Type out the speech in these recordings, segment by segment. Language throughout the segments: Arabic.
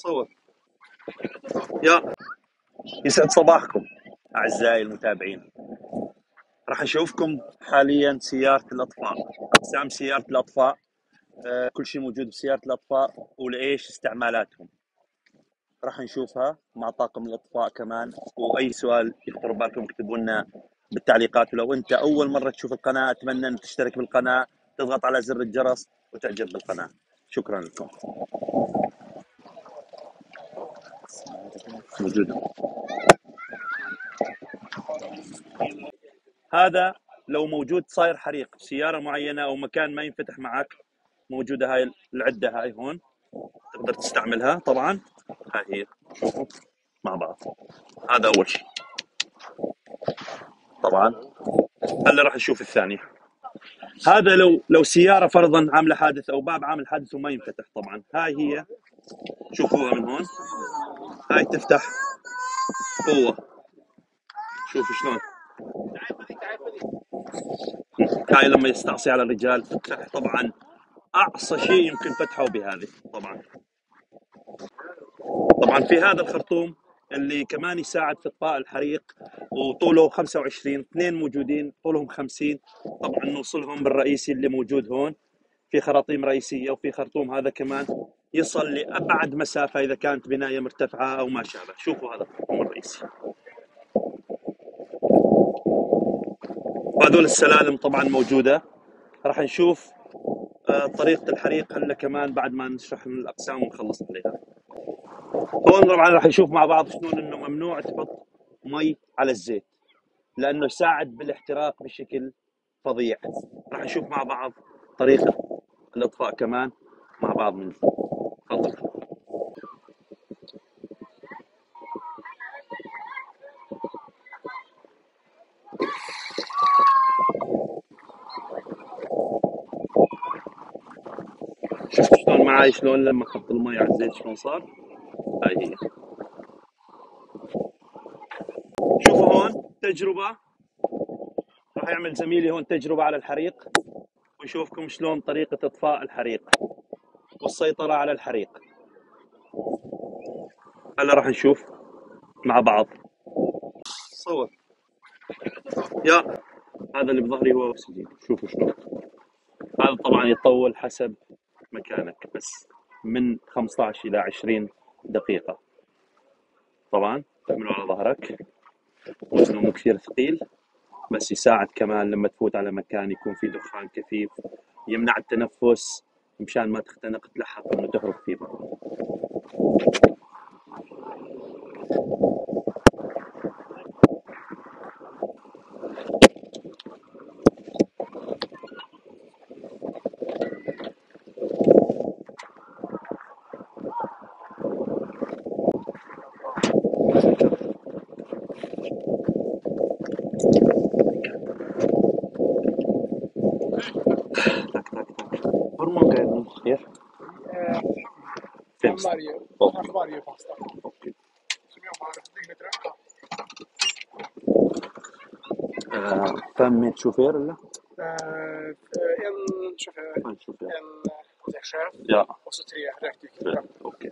صور. يسعد صباحكم أعزائي المتابعين. راح أشوفكم حاليا سيارة الأطفاء، أقسام سيارة الأطفاء. كل شيء موجود بسيارة الأطفاء ولإيش استعمالاتهم راح نشوفها مع طاقم الأطفاء كمان. وأي سؤال يخطر بالكم اكتبوا لنا بالتعليقات. ولو أنت أول مرة تشوف القناة أتمنى أن تشترك بالقناة، تضغط على زر الجرس وتعجب بالقناة. شكرا لكم. موجود هذا لو موجود صاير حريق سيارة معينة أو مكان ما ينفتح معك، موجودة هاي العدة، هاي هون تقدر تستعملها. طبعا هاي هي، شوفوا مع بعض. هذا أول شيء. طبعا هلا راح نشوف الثانية. هذا لو سيارة فرضا عاملة حادث أو باب عامل حادث وما ينفتح، طبعا هاي هي، شوفوها من هون. هاي تفتح قوة، شوفوا شلون. هاي لما يستعصي على الرجال تفتح. طبعا أقصى شيء يمكن فتحه بهذه. طبعا في هذا الخرطوم اللي كمان يساعد في اطفاء الحريق، وطوله 25. اثنين موجودين طولهم 50. طبعا نوصلهم بالرئيسي اللي موجود هون. في خراطيم رئيسيه وفي خرطوم هذا كمان يصل لابعد مسافه اذا كانت بنايه مرتفعه او ما شابه. شوفوا هذا الخرطوم الرئيسي، وهذول السلالم طبعا موجوده. راح نشوف طريقه الحريق هلا كمان بعد ما نشرح الاقسام ونخلص عليها. هون طبعا راح نشوف مع بعض شلون انه ممنوع تحط مي على الزيت لانه يساعد بالاحتراق بشكل فظيع. راح نشوف مع بعض طريقه الاطفاء كمان مع بعض. من تفضل. شفت شلون معاي شلون لما احط المي على الزيت شلون صار؟ هاي هي. شوفوا هون تجربه، راح يعمل زميلي هون تجربه على الحريق ويشوفكم شلون طريقه اطفاء الحريق والسيطره على الحريق. هلا راح نشوف مع بعض. صور. هذا اللي بظهري هو اكسجين، شوفوا شلون. هذا طبعا يطول حسب مكانك، بس من 15 إلى 20 دقيقة. طبعا تعمله على ظهرك، وزنه مو كثير ثقيل، بس يساعد كمان لما تفوت على مكان يكون فيه دخان كثيف، يمنع التنفس مشان ما تختنق تلحق انه تهرب فيه برا. هرمون قاعد كيف؟ Från varje, varje pasta. Som jag har dygnet runt. فهمت شوفير ولا؟ En chaufför, en chef och så 3 räkdykare. اوكي.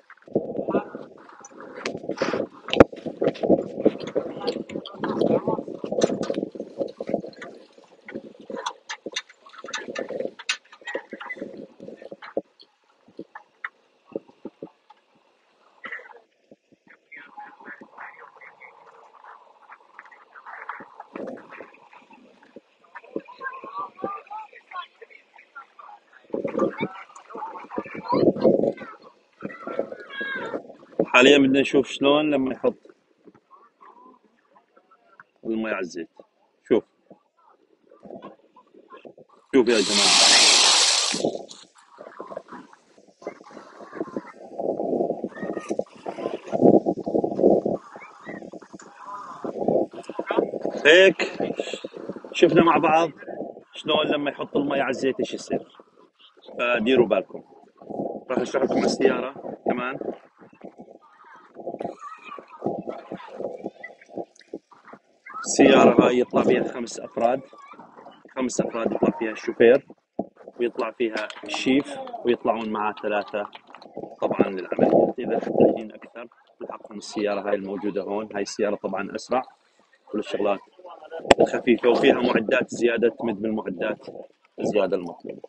حاليا بدنا نشوف شلون لما يحط المي على الزيت. شوف يا جماعة، هيك شفنا مع بعض شلون لما يحط المي على الزيت ايش يصير. فديروا بالكم. راح اشرح لكم السيارة كمان. السيارة هاي يطلع فيها 5 أفراد. 5 أفراد يطلع فيها الشوفير، ويطلع فيها الشيف، ويطلعون معاه 3 طبعا مكان للعمليات. إذا محتاجين أكثر من حقكم السيارة هاي الموجودة هون. هاي السيارة طبعا أسرع، كل الشغلات خفيفة وفيها معدات زيادة تمد بالمعدات الزيادة المطلوبة.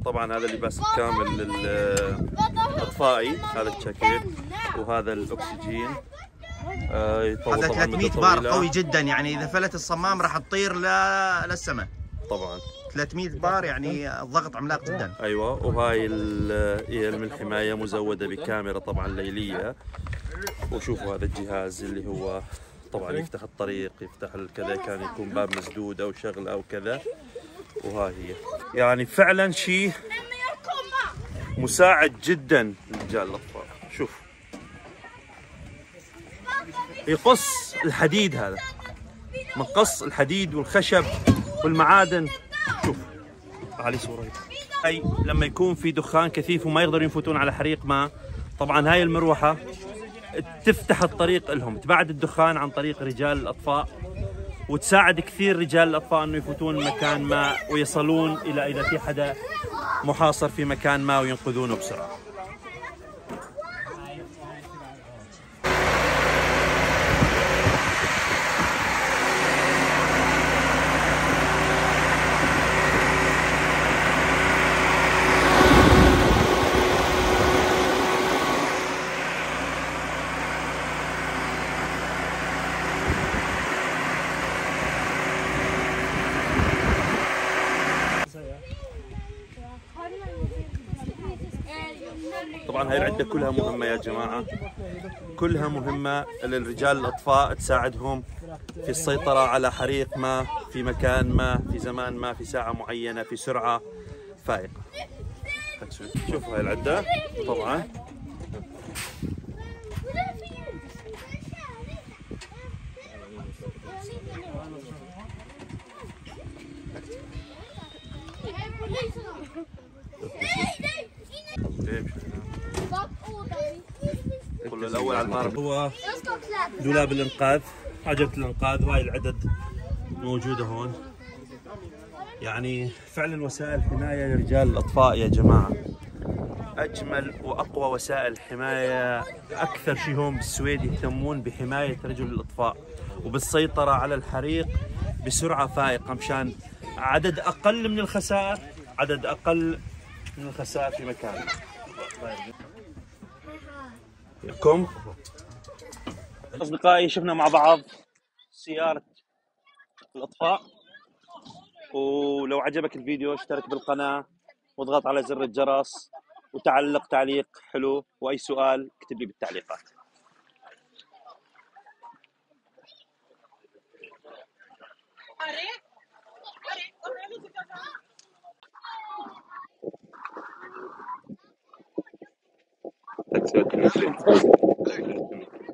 طبعا هذا اللباس الكامل الإطفائي، هذا الجاكيت وهذا الأكسجين. هذا 300 بار قوي جدا، يعني إذا فلت الصمام راح تطير للسماء. طبعا 300 بار يعني الضغط عملاق جدا. ايوه. وهاي من الحمايه مزوده بكاميرا طبعا ليليه. وشوفوا هذا الجهاز اللي هو طبعا يفتح الطريق، يفتح كذا، كان يكون باب مسدود او شغله او كذا. وهاي هي يعني فعلا شيء مساعد جدا لرجال الاطفال. شوف يقص الحديد، هذا مقص الحديد والخشب والمعادن. شوف علي صورة هاي لما يكون في دخان كثيف وما يقدروا يفوتون على حريق ماء، طبعا هاي المروحة تفتح الطريق لهم، تبعد الدخان عن طريق رجال الأطفاء، وتساعد كثير رجال الأطفاء انه يفوتون مكان ما ويصلون الى اذا في حدا محاصر في مكان ما وينقذونه بسرعة. طبعا هاي العدة كلها مهمة يا جماعة، كلها مهمة للرجال الأطفاء، تساعدهم في السيطرة على حريق ما في مكان ما في زمان ما في ساعة معينة في سرعة فائقة. شوفوا هاي العدة طبعا كله الأول على المعرض هو دولاب الإنقاذ، عجلة الإنقاذ، وهاي العدد موجودة هون. يعني فعلا وسائل حماية لرجال الأطفاء يا جماعة، أجمل وأقوى وسائل حماية. أكثر شيء هون بالسويد يهتمون بحماية رجل الإطفاء وبالسيطرة على الحريق بسرعة فائقة، مشان عدد أقل من الخسائر، عدد أقل من الخسائر في مكانه. لكم أصدقائي شفنا مع بعض سيارة الإطفاء، ولو عجبك الفيديو اشترك بالقناة واضغط على زر الجرس وتعلق تعليق حلو، وأي سؤال اكتب لي بالتعليقات. Tack så jättemycket.